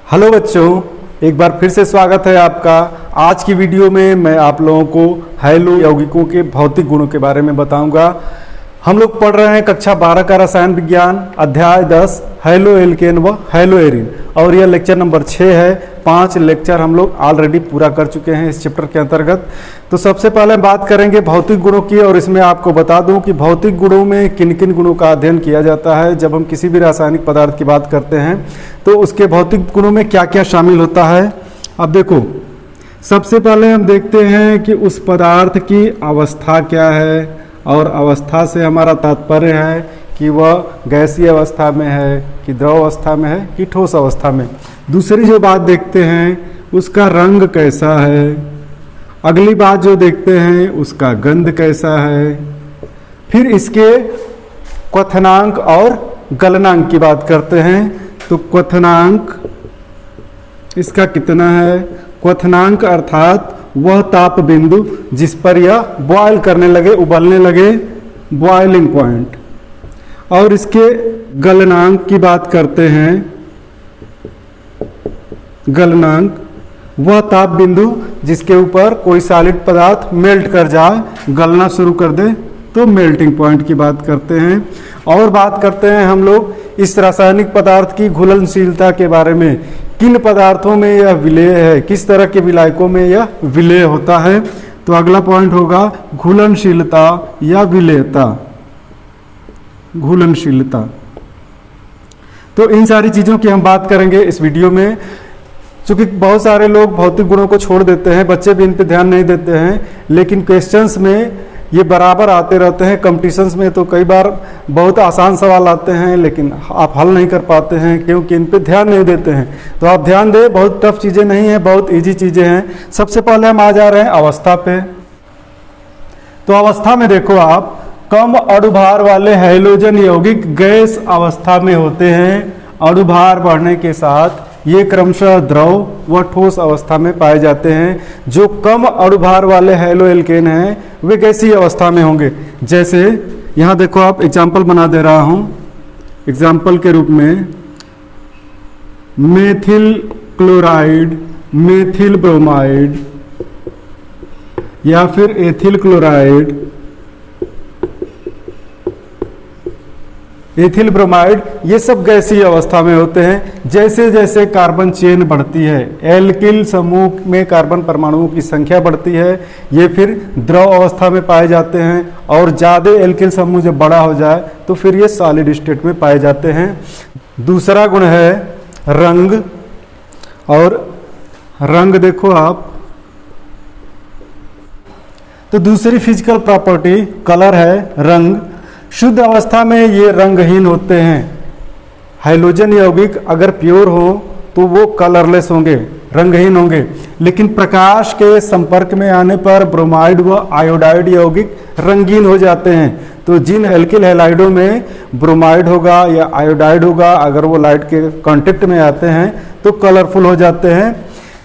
Hello बच्चों, एक बार फिर से स्वागत है आपका। आज की वीडियो में मैं आप लोगों को हैलो यौगिकों के भौतिक गुणों के बारे में बताऊंगा। हम लोग पढ़ रहे हैं कक्षा 12 का रसायन विज्ञान अध्याय 10 हैलो एल्केन व हैलो एरीन, और यह लेक्चर नंबर 6 है। 5 लेक्चर हम लोग ऑलरेडी पूरा कर चुके हैं इस चैप्टर के अंतर्गत। तो सबसे पहले बात करेंगे भौतिक गुणों की, और इसमें आपको बता दूं कि भौतिक गुणों में किन किन गुणों का अध्ययन किया जाता है। जब हम किसी भी रासायनिक पदार्थ की बात करते हैं तो उसके भौतिक गुणों में क्या क्या शामिल होता है। अब देखो, सबसे पहले हम देखते हैं कि उस पदार्थ की अवस्था क्या है, और अवस्था से हमारा तात्पर्य है कि वह गैसीय अवस्था में है कि द्रव अवस्था में है कि ठोस अवस्था में। दूसरी जो बात देखते हैं उसका रंग कैसा है। अगली बात जो देखते हैं उसका गंध कैसा है। फिर इसके क्वथनांक और गलनांक की बात करते हैं। तो क्वथनांक इसका कितना है। क्वथनांक अर्थात वह ताप बिंदु जिस पर यह बॉयल करने लगे, उबलने लगे, बॉइलिंग पॉइंट। और इसके गलनांक की बात करते हैं। गलनांक वह ताप बिंदु जिसके ऊपर कोई सॉलिड पदार्थ मेल्ट कर जाए, गलना शुरू कर दे, तो मेल्टिंग पॉइंट की बात करते हैं। और बात करते हैं हम लोग इस रासायनिक पदार्थ की घुलनशीलता के बारे में। किन पदार्थों में यह विलेय है, किस तरह के विलायकों में यह विलेय होता है। तो अगला पॉइंट होगा घुलनशीलता या विलेयता। घुलनशीलता, तो इन सारी चीज़ों की हम बात करेंगे इस वीडियो में। चूंकि बहुत सारे लोग भौतिक गुणों को छोड़ देते हैं, बच्चे भी इन पे ध्यान नहीं देते हैं, लेकिन क्वेश्चंस में ये बराबर आते रहते हैं। कंपटीशंस में तो कई बार बहुत आसान सवाल आते हैं, लेकिन आप हल नहीं कर पाते हैं क्योंकि इन पे ध्यान नहीं देते हैं। तो आप ध्यान दें, बहुत टफ चीज़ें नहीं हैं, बहुत इजी चीज़ें हैं। सबसे पहले हम आ जा रहे हैं अवस्था पे। तो अवस्था में देखो आप, कम अणुभार वाले हैलोजन यौगिक गैस अवस्था में होते हैं। अणुभार बढ़ने के साथ ये क्रमशः द्रव व ठोस अवस्था में पाए जाते हैं। जो कम अणुभार वाले हैलो एल्केन हैं वे गैसीय अवस्था में होंगे। जैसे यहाँ देखो, आप एग्जाम्पल बना दे रहा हूँ। एग्जाम्पल के रूप में मेथिल क्लोराइड, मेथिल ब्रोमाइड या फिर एथिल क्लोराइड, एथिल ब्रोमाइड, ये सब गैसीय अवस्था में होते हैं। जैसे जैसे कार्बन चेन बढ़ती है, एल्किल समूह में कार्बन परमाणुओं की संख्या बढ़ती है, ये फिर द्रव अवस्था में पाए जाते हैं। और ज़्यादा एल्किल समूह जब बड़ा हो जाए तो फिर ये सॉलिड स्टेट में पाए जाते हैं। दूसरा गुण है रंग। और रंग देखो आप, तो दूसरी फिजिकल प्रॉपर्टी कलर है, रंग। शुद्ध अवस्था में ये रंगहीन होते हैं। हैलोजन यौगिक अगर प्योर हो तो वो कलरलेस होंगे, रंगहीन होंगे। लेकिन प्रकाश के संपर्क में आने पर ब्रोमाइड व आयोडाइड यौगिक रंगीन हो जाते हैं। तो जिन एल्किल हैलाइडों में ब्रोमाइड होगा या आयोडाइड होगा, अगर वो लाइट के कांटेक्ट में आते हैं तो कलरफुल हो जाते हैं।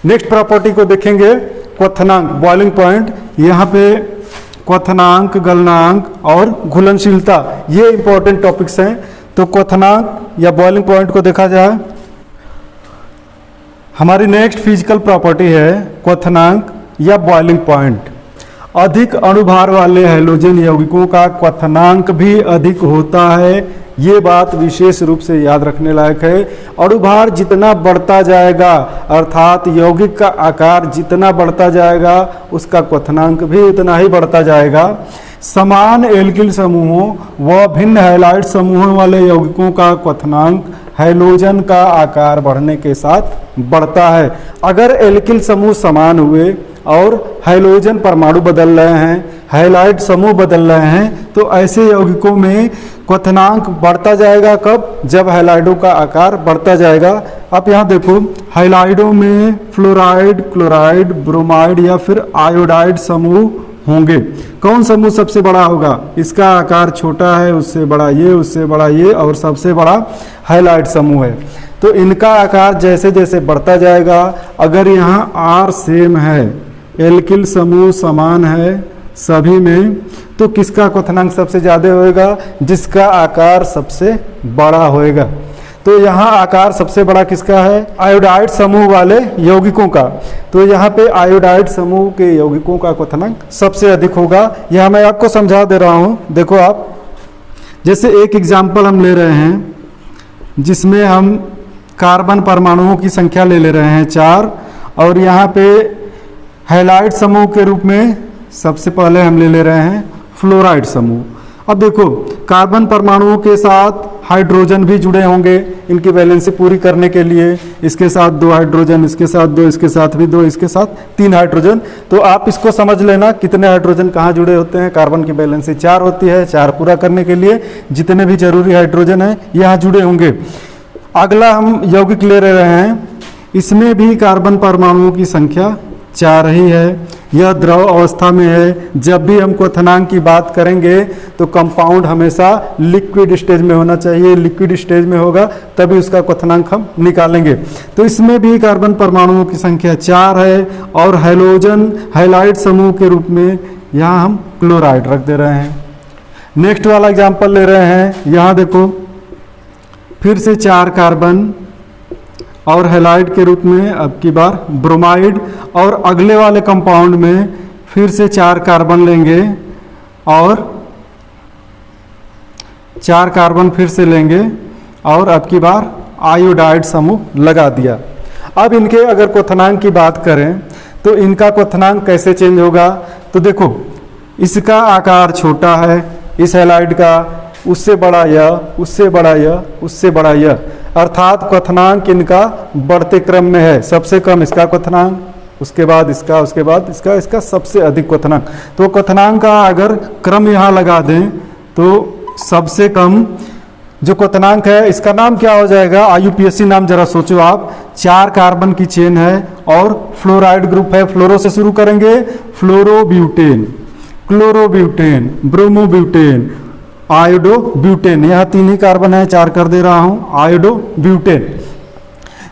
नेक्स्ट प्रॉपर्टी को देखेंगे, क्वथनांक, बॉइलिंग पॉइंट। यहाँ पे क्वथनांक, गलनांक और घुलनशीलता, ये इंपॉर्टेंट टॉपिक्स हैं। तो क्वथनांक या बॉइलिंग पॉइंट को देखा जाए, हमारी नेक्स्ट फिजिकल प्रॉपर्टी है क्वथनांक या बॉइलिंग पॉइंट। अधिक अणुभार वाले हैलोजन यौगिकों का क्वथनांक भी अधिक होता है। ये बात विशेष रूप से याद रखने लायक है। अणुभार जितना बढ़ता जाएगा, अर्थात यौगिक का आकार जितना बढ़ता जाएगा, उसका क्वथनांक भी उतना ही बढ़ता जाएगा। समान एल्किल समूहों व भिन्न हैलाइड समूहों वाले यौगिकों का क्वथनांक हैलोजन का आकार बढ़ने के साथ बढ़ता है। अगर एल्किल समूह समान हुए और हैलोजन परमाणु बदल रहे हैं, हैलाइड समूह बदल रहे हैं, तो ऐसे यौगिकों में क्वथनांक बढ़ता जाएगा। कब? जब हैलाइडों का आकार बढ़ता जाएगा। आप यहाँ देखो, हैलाइडों में फ्लोराइड, क्लोराइड, ब्रोमाइड या फिर आयोडाइड समूह होंगे। कौन समूह सबसे बड़ा होगा? इसका आकार छोटा है, उससे बड़ा ये, उससे बड़ा ये, और सबसे बड़ा हैलाइड समूह है। तो इनका आकार जैसे जैसे बढ़ता जाएगा, अगर यहाँ R सेम है, एल्किल समूह समान है सभी में, तो किसका क्वथनांक सबसे ज़्यादा होएगा? जिसका आकार सबसे बड़ा होएगा। तो यहाँ आकार सबसे बड़ा किसका है? आयोडाइड समूह वाले यौगिकों का। तो यहाँ पे आयोडाइड समूह के यौगिकों का क्वथनांक सबसे अधिक होगा। यह मैं आपको समझा दे रहा हूँ। देखो आप, जैसे एक एग्जाम्पल हम ले रहे हैं जिसमें हम कार्बन परमाणुओं की संख्या ले रहे हैं 4, और यहाँ पे हैलाइड समूह के रूप में सबसे पहले हम ले रहे हैं फ्लोराइड समूह। अब देखो, कार्बन परमाणुओं के साथ हाइड्रोजन भी जुड़े होंगे इनकी वैलेंसी पूरी करने के लिए। इसके साथ 2 हाइड्रोजन, इसके साथ 2, इसके साथ भी 2, इसके साथ 3 हाइड्रोजन। तो आप इसको समझ लेना कितने हाइड्रोजन कहाँ जुड़े होते हैं। कार्बन की वैलेंसी 4 होती है, 4 पूरा करने के लिए जितने भी जरूरी हाइड्रोजन हैं यहाँ जुड़े होंगे। अगला हम यौगिक ले रहे हैं, इसमें भी कार्बन परमाणुओं की संख्या 4 ही है। यह द्रव अवस्था में है। जब भी हम क्वथनांक की बात करेंगे तो कंपाउंड हमेशा लिक्विड स्टेज में होना चाहिए। लिक्विड स्टेज में होगा तभी उसका क्वथनांक हम निकालेंगे। तो इसमें भी कार्बन परमाणुओं की संख्या 4 है, और हैलोजन हैलाइड समूह के रूप में यहाँ हम क्लोराइड रख दे रहे हैं। नेक्स्ट वाला एग्जाम्पल ले रहे हैं। यहाँ देखो, फिर से 4 कार्बन और हैलाइड के रूप में अब की बार ब्रोमाइड, और अगले वाले कंपाउंड में फिर से 4 कार्बन लेंगे और 4 कार्बन फिर से लेंगे, और अब की बार आयोडाइड समूह लगा दिया। अब इनके अगर क्वथनांक की बात करें तो इनका क्वथनांक कैसे चेंज होगा? तो देखो, इसका आकार छोटा है इस हैलाइड का, उससे बड़ा यह, उससे बड़ा यह, उससे बड़ा यह, अर्थात क्वथनांक इनका बढ़ते क्रम में है। सबसे कम इसका क्वथनांक, उसके बाद इसका, उसके बाद इसका, इसका सबसे अधिक क्वथनांक। तो क्वथनांक का अगर क्रम यहाँ लगा दें तो सबसे कम जो क्वथनांक है इसका नाम क्या हो जाएगा? IUPAC नाम जरा सोचो आप। 4 कार्बन की चेन है और फ्लोराइड ग्रुप है। फ्लोरो से शुरू करेंगे, फ्लोरोब्यूटेन, क्लोरोब्यूटेन, ब्रोमोब्यूटेन, आयोडोब्यूटेन। यहाँ 3 ही कार्बन है, 4 कर दे रहा हूँ, आयोडोब्यूटेन।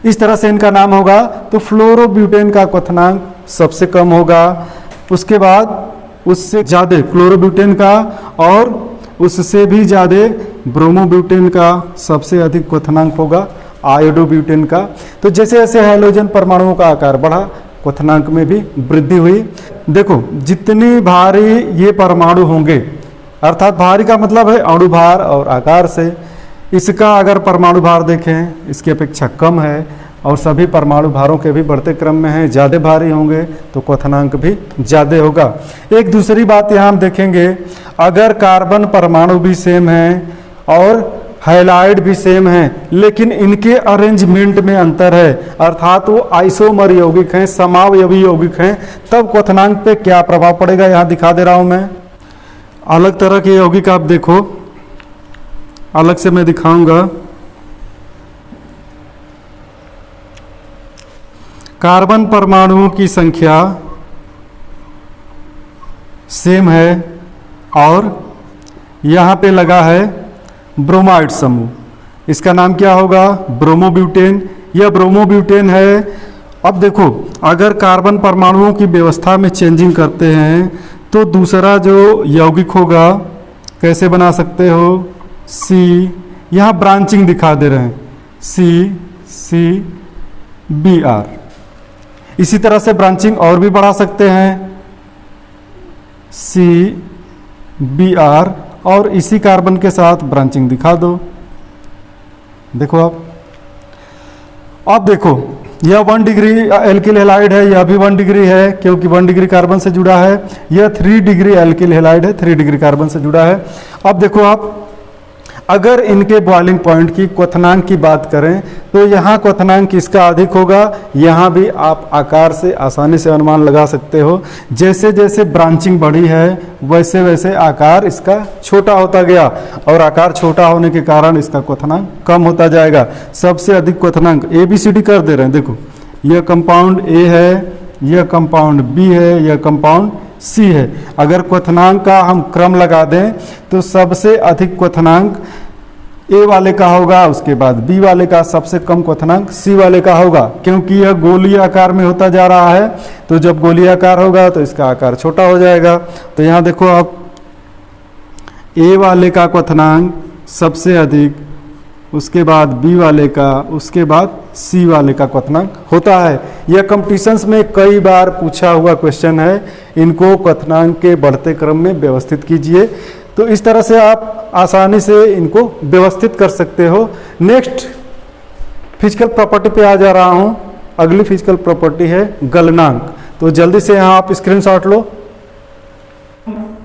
इस तरह से इनका नाम होगा। तो फ्लोरोब्यूटेन का क्वथनांक सबसे कम होगा, उसके बाद उससे ज़्यादा क्लोरोब्यूटेन का, और उससे भी ज़्यादा ब्रोमोब्यूटेन का सबसे अधिक क्वथनांक होगा आयोडोब्यूटेन का। तो जैसे जैसे हैलोजन परमाणुओं का आकार बढ़ा, क्वथनांक में भी वृद्धि हुई। देखो, जितनी भारी ये परमाणु होंगे, अर्थात भारी का मतलब है अणु भार और आकार से, इसका अगर परमाणु भार देखें इसकी अपेक्षा कम है, और सभी परमाणु भारों के भी बढ़ते क्रम में हैं, ज़्यादा भारी होंगे तो क्वथनांक भी ज़्यादा होगा। एक दूसरी बात यहाँ हम देखेंगे, अगर कार्बन परमाणु भी सेम हैं और हैलाइड भी सेम है, लेकिन इनके अरेंजमेंट में अंतर है, अर्थात वो आइसोमर यौगिक हैं, समावयवी यौगिक हैं, तब क्वथनांक पे क्या प्रभाव पड़ेगा यहाँ दिखा दे रहा हूँ मैं। अलग तरह के यौगिक आप देखो, अलग से मैं दिखाऊंगा। कार्बन परमाणुओं की संख्या सेम है और यहाँ पे लगा है ब्रोमाइड समूह, इसका नाम क्या होगा? ब्रोमोब्यूटेन। यह ब्रोमोब्यूटेन है। अब देखो, अगर कार्बन परमाणुओं की व्यवस्था में चेंजिंग करते हैं तो दूसरा जो यौगिक होगा कैसे बना सकते हो? C, यहाँ ब्रांचिंग दिखा दे रहे हैं, CCBr। इसी तरह से ब्रांचिंग और भी बढ़ा सकते हैं, CBr, और इसी कार्बन के साथ ब्रांचिंग दिखा दो। देखो आप, अब देखो यह 1 डिग्री एल्किल हैलाइड है, यह भी 1 डिग्री है क्योंकि 1 डिग्री कार्बन से जुड़ा है। यह 3 डिग्री एल्किल हैलाइड है, 3 डिग्री कार्बन से जुड़ा है। अब देखो आप, अगर इनके बॉइलिंग पॉइंट की क्वथनांक की बात करें तो यहाँ क्वथनांक किसका अधिक होगा? यहाँ भी आप आकार से आसानी से अनुमान लगा सकते हो। जैसे जैसे ब्रांचिंग बढ़ी है वैसे वैसे आकार इसका छोटा होता गया, और आकार छोटा होने के कारण इसका क्वथनांक कम होता जाएगा। सबसे अधिक क्वथनांक ABCD कर दे रहे हैं। देखो, यह कंपाउंड A है, यह कंपाउंड B है, यह कंपाउंड C है। अगर क्वथनांक का हम क्रम लगा दें तो सबसे अधिक क्वथनांक A वाले का होगा, उसके बाद B वाले का, सबसे कम क्वथनांक C वाले का होगा, क्योंकि यह गोलीय आकार में होता जा रहा है। तो जब गोलीय आकार होगा तो इसका आकार छोटा हो जाएगा। तो यहाँ देखो आप, A वाले का क्वथनांक सबसे अधिक उसके बाद बी वाले का, उसके बाद सी वाले का क्वथनांक होता है। यह कॉम्पिटिशन्स में कई बार पूछा हुआ क्वेश्चन है। इनको क्वथनांक के बढ़ते क्रम में व्यवस्थित कीजिए, तो इस तरह से आप आसानी से इनको व्यवस्थित कर सकते हो। नेक्स्ट फिजिकल प्रॉपर्टी पे आ जा रहा हूँ। अगली फिजिकल प्रॉपर्टी है गलनांक। तो जल्दी से यहाँ आप स्क्रीनशॉट लो।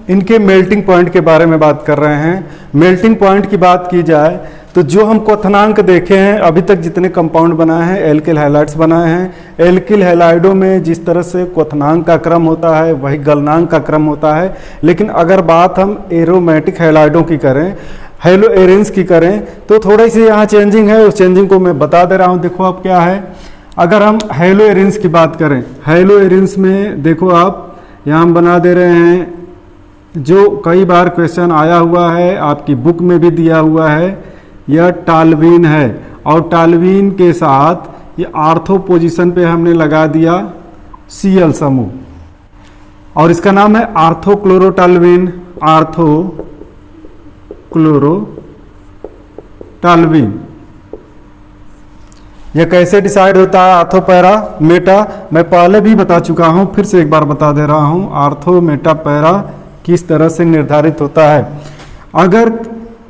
इनके मेल्टिंग पॉइंट के बारे में बात कर रहे हैं। मेल्टिंग पॉइंट की बात की जाए तो जो हम क्वथनांक देखे हैं अभी तक, जितने कंपाउंड बनाए हैं, एल्किल हैलाइड्स बनाए हैं। एल्किल हैलाइडों में जिस तरह से क्वथनांक का क्रम होता है वही गलनांक का क्रम होता है। लेकिन अगर बात हम एरोमेटिक हैलाइडों की करें, हेलो एरेंस की करें, तो थोड़ी सी यहाँ चेंजिंग है। उस चेंजिंग को मैं बता दे रहा हूँ। देखो अब क्या है, अगर हम हेलो एरेंस की बात करें, हेलो एरेंस में देखो आप यहाँ हम बना दे रहे हैं, जो कई बार क्वेश्चन आया हुआ है, आपकी बुक में भी दिया हुआ है। यह टालवीन है और टालवीन के साथ ये आर्थो पोजीशन पे हमने लगा दिया Cl समूह और इसका नाम है आर्थोक्लोरोटालवीन। आर्थोक्लोरोटालवीन यह कैसे डिसाइड होता है? आर्थो पैरा मेटा मैं पहले भी बता चुका हूं, फिर से एक बार बता दे रहा हूं। आर्थो मेटा पैरा किस तरह से निर्धारित होता है? अगर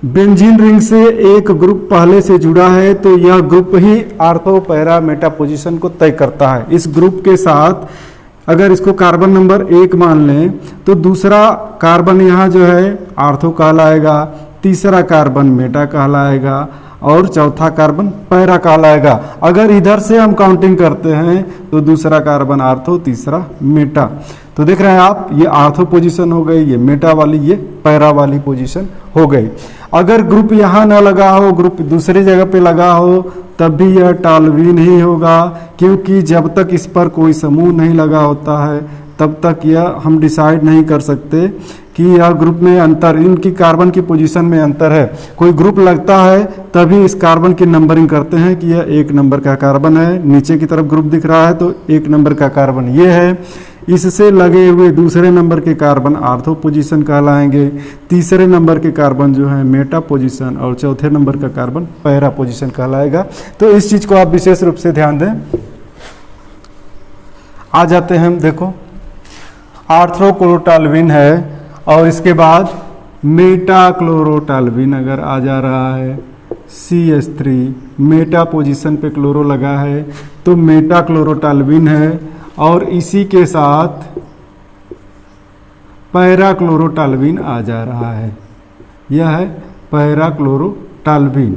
बेंजीन रिंग से एक ग्रुप पहले से जुड़ा है तो यह ग्रुप ही आर्थो पैरा मेटा पोजीशन को तय करता है। इस ग्रुप के साथ अगर इसको कार्बन नंबर 1 मान लें तो दूसरा कार्बन यहाँ जो है आर्थो कहलाएगा, तीसरा कार्बन मेटा कहलाएगा और चौथा कार्बन पैरा कहलाएगा। अगर इधर से हम काउंटिंग करते हैं तो दूसरा कार्बन आर्थो, तीसरा मेटा। तो देख रहे हैं आप, ये आर्थो पोजीशन हो गई, ये मेटा वाली, ये पैरा वाली पोजीशन हो गई। अगर ग्रुप यहाँ ना लगा हो, ग्रुप दूसरी जगह पे लगा हो, तब भी यह टालवीन ही होगा, क्योंकि जब तक इस पर कोई समूह नहीं लगा होता है तब तक यह हम डिसाइड नहीं कर सकते कि यह ग्रुप में अंतर, इनकी कार्बन की पोजीशन में अंतर है। कोई ग्रुप लगता है तभी इस कार्बन की नंबरिंग करते हैं कि यह 1 नंबर का कार्बन है। नीचे की तरफ ग्रुप दिख रहा है तो 1 नंबर का कार्बन ये है। इससे लगे हुए दूसरे नंबर के कार्बन आर्थो पोजीशन कहलाएंगे, तीसरे नंबर के कार्बन जो है मेटा पोजीशन और चौथे नंबर का कार्बन पैरा पोजीशन कहलाएगा। तो इस चीज़ को आप विशेष रूप से ध्यान दें। आ जाते हैं हम, देखो आर्थोक्लोरोटालवीन है और इसके बाद मेटाक्लोरोटालवीन अगर आ जा रहा है, CH3 मेटा पोजीशन पे क्लोरो लगा है तो मेटाक्लोरोटालवीन है। और इसी के साथ पैराक्लोरोटालवीन आ जा रहा है, यह है पैराक्लोरोटालवीन।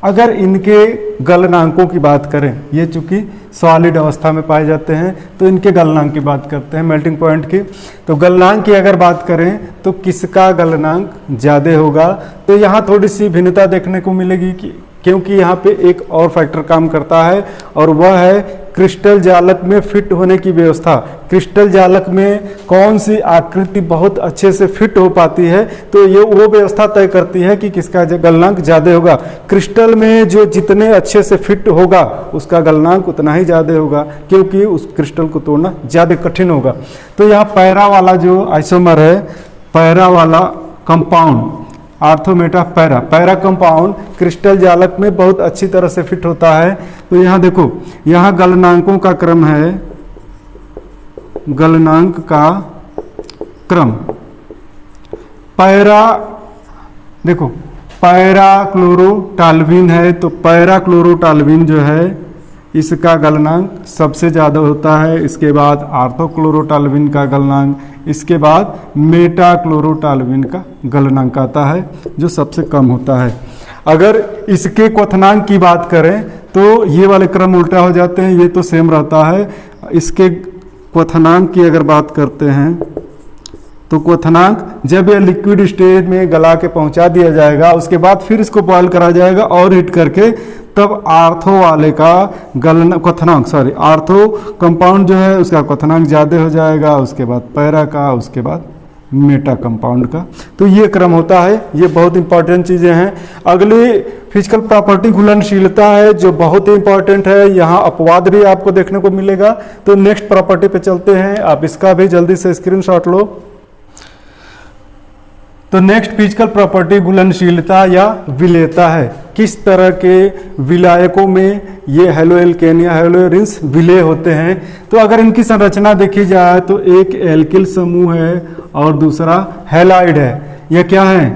अगर इनके गलनांकों की बात करें, ये चूंकि सॉलिड अवस्था में पाए जाते हैं तो इनके गलनांक की बात करते हैं, मेल्टिंग पॉइंट की। तो गलनांक की अगर बात करें तो किसका गलनांक ज़्यादा होगा? तो यहाँ थोड़ी सी भिन्नता देखने को मिलेगी क्योंकि यहाँ पे एक और फैक्टर काम करता है और वह है क्रिस्टल जालक में फिट होने की व्यवस्था। क्रिस्टल जालक में कौन सी आकृति बहुत अच्छे से फिट हो पाती है, तो ये वो व्यवस्था तय करती है कि किसका गलनांक ज़्यादा होगा। क्रिस्टल में जो जितने अच्छे से फिट होगा उसका गलनांक उतना ही ज़्यादा होगा, क्योंकि उस क्रिस्टल को तोड़ना ज़्यादा कठिन होगा। तो यहाँ पैरा वाला जो आइसोमर है, पैरा वाला compound ortho meta para, para compound crystal जालक में बहुत अच्छी तरह से फिट होता है। तो यहाँ देखो, यहाँ गलनांकों का क्रम है, गलनांक का क्रम। पैरा देखो, पैराक्लोरोटालवीन है तो पैराक्लोरोटालवीन जो है इसका गलनांक सबसे ज़्यादा होता है। इसके बाद आर्थोक्लोरोटालवीन का गलनांक, इसके बाद मेटाक्लोरोटालवीन का गलनांक आता है जो सबसे कम होता है। अगर इसके क्वथनांक की बात करें तो ये वाले क्रम उल्टा हो जाते हैं, ये तो सेम रहता है। इसके क्वथनांक की अगर बात करते हैं तो क्वथनांक जब यह लिक्विड स्टेज में गला के पहुंचा दिया जाएगा, उसके बाद फिर इसको बॉयल करा जाएगा और हीट करके, तब आर्थो वाले का क्वथनांक आर्थो कंपाउंड जो है उसका क्वथनांक ज़्यादा हो जाएगा, उसके बाद पैरा का, उसके बाद मेटा कंपाउंड का। तो ये क्रम होता है। ये बहुत इंपॉर्टेंट चीज़ें हैं। अगली फिजिकल प्रॉपर्टी घुलनशीलता है जो बहुत ही इंपॉर्टेंट है। यहाँ अपवाद भी आपको देखने को मिलेगा। तो नेक्स्ट प्रॉपर्टी पे चलते हैं, आप इसका भी जल्दी से स्क्रीनशॉट लो। तो नेक्स्ट फिजिकल प्रॉपर्टी घुलनशीलता या विलेयता है। किस तरह के विलायकों में ये हैलो एल्केन या हैलो रिंस विलेय होते हैं। तो अगर इनकी संरचना देखी जाए तो एक एल्किल समूह है और दूसरा हैलाइड है। यह क्या है,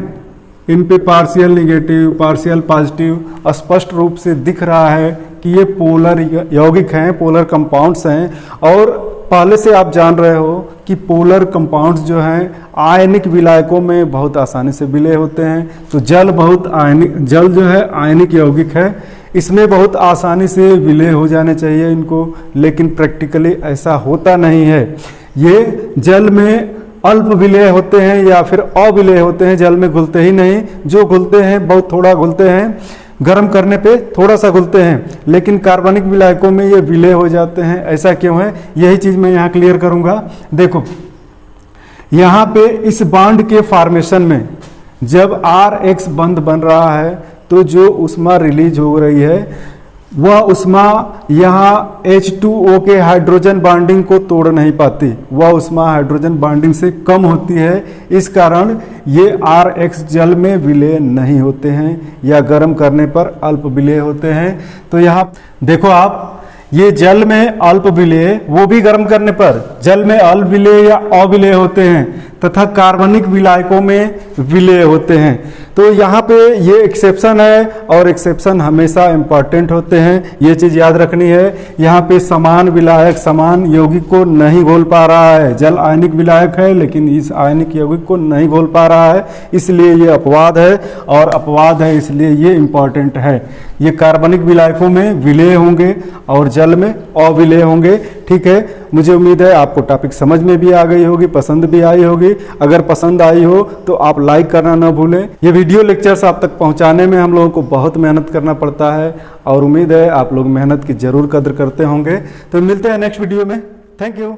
इन पे पार्शियल निगेटिव पार्शियल पॉजिटिव स्पष्ट रूप से दिख रहा है कि ये पोलर यौगिक हैं, पोलर कंपाउंड्स हैं। और पहले से आप जान रहे हो कि पोलर कंपाउंड्स जो हैं आयनिक विलायकों में बहुत आसानी से विलय होते हैं। तो जल जो है आयनिक यौगिक है, इसमें बहुत आसानी से विलय हो जाने चाहिए इनको, लेकिन प्रैक्टिकली ऐसा होता नहीं है। ये जल में अल्प विलय होते हैं या फिर अविलय होते हैं, जल में घुलते ही नहीं। जो घुलते हैं बहुत थोड़ा घुलते हैं, गर्म करने पे थोड़ा सा घुलते हैं, लेकिन कार्बनिक विलायकों में ये विलय हो जाते हैं। ऐसा क्यों है, यही चीज मैं यहाँ क्लियर करूंगा। देखो यहाँ पे इस बॉन्ड के फॉर्मेशन में जब RX बंध बन रहा है तो जो ऊष्मा रिलीज हो रही है वह ऊष्मा यहाँ H2O के हाइड्रोजन बॉन्डिंग को तोड़ नहीं पाती, वह ऊष्मा हाइड्रोजन बॉन्डिंग से कम होती है। इस कारण ये RX जल में विलय नहीं होते हैं या गर्म करने पर अल्प विलय होते हैं। तो यहाँ देखो आप, ये जल में अल्प विलय, वो भी गर्म करने पर जल में अल्प विलय या अविलय होते हैं, तथा कार्बनिक विलायकों में विलय होते हैं। तो यहाँ पे ये एक्सेप्शन है और एक्सेप्शन हमेशा इंपॉर्टेंट होते हैं, ये चीज याद रखनी है। यहाँ पे समान विलायक समान यौगिक को नहीं घोल पा रहा है, जल आयनिक विलायक है लेकिन इस आयनिक यौगिक को नहीं घोल पा रहा है, इसलिए ये अपवाद है। और अपवाद है इसलिए ये इंपॉर्टेंट है। ये कार्बनिक विलायकों में विलय होंगे और जल में अविलय होंगे। ठीक है, मुझे उम्मीद है आपको टॉपिक समझ में भी आ गई होगी, पसंद भी आई होगी। अगर पसंद आई हो तो आप लाइक करना ना भूलें। ये वीडियो लेक्चर्स आप तक पहुंचाने में हम लोगों को बहुत मेहनत करना पड़ता है और उम्मीद है आप लोग मेहनत की जरूर कदर करते होंगे। तो मिलते हैं नेक्स्ट वीडियो में। Thank you.